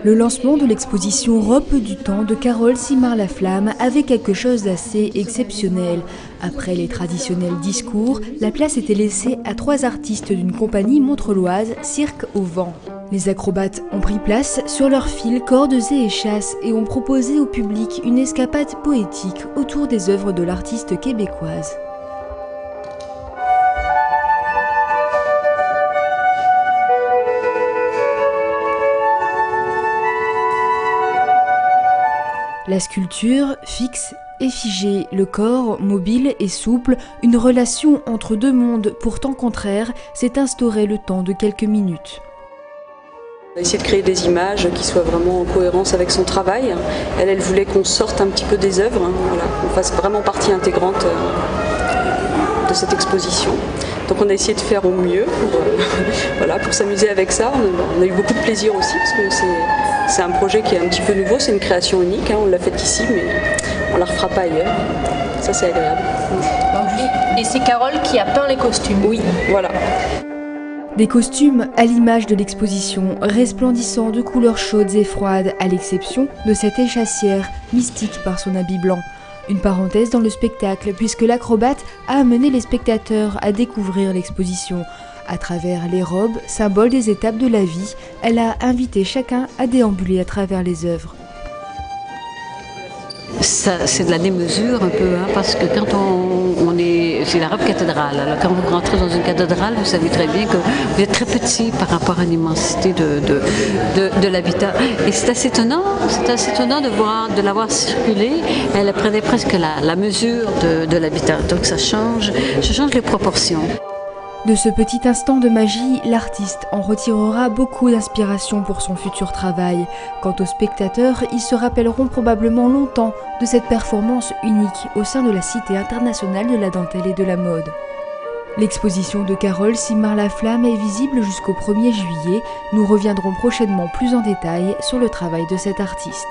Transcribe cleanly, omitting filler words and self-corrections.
Le lancement de l'exposition Robe du temps de Carole Simard-Laflamme avait quelque chose d'assez exceptionnel. Après les traditionnels discours, la place était laissée à 3 artistes d'une compagnie montreloise, Cirque au vent. Les acrobates ont pris place sur leurs fils, cordes et échasses et ont proposé au public une escapade poétique autour des œuvres de l'artiste québécoise. La sculpture, fixe et figée, le corps, mobile et souple, une relation entre deux mondes pourtant contraires s'est instaurée le temps de quelques minutes. On a essayé de créer des images qui soient vraiment en cohérence avec son travail. Elle voulait qu'on sorte un petit peu des œuvres, voilà, qu'on fasse vraiment partie intégrante de cette exposition. Donc on a essayé de faire au mieux pour s'amuser avec ça. On a eu beaucoup de plaisir aussi parce que c'est un projet qui est un petit peu nouveau, c'est une création unique, on l'a faite ici mais on ne la refera pas ailleurs. Ça c'est agréable. Et c'est Carole qui a peint les costumes. Oui, voilà. Des costumes à l'image de l'exposition, resplendissants de couleurs chaudes et froides, à l'exception de cette échassière, mystique par son habit blanc. Une parenthèse dans le spectacle, puisque l'acrobate a amené les spectateurs à découvrir l'exposition. À travers les robes, symboles des étapes de la vie, elle a invité chacun à déambuler à travers les œuvres. C'est de la démesure un peu, parce que quand on est... C'est la robe cathédrale. Alors quand vous rentrez dans une cathédrale, vous savez très bien que vous êtes très petit par rapport à l'immensité de l'habitat. Et c'est assez étonnant de la voir circuler. Elle prenait presque la mesure de l'habitat. Donc ça change les proportions. De ce petit instant de magie, l'artiste en retirera beaucoup d'inspiration pour son futur travail. Quant aux spectateurs, ils se rappelleront probablement longtemps de cette performance unique au sein de la Cité internationale de la dentelle et de la mode. L'exposition de Carole Simard-Laflamme est visible jusqu'au 1er juillet. Nous reviendrons prochainement plus en détail sur le travail de cet artiste.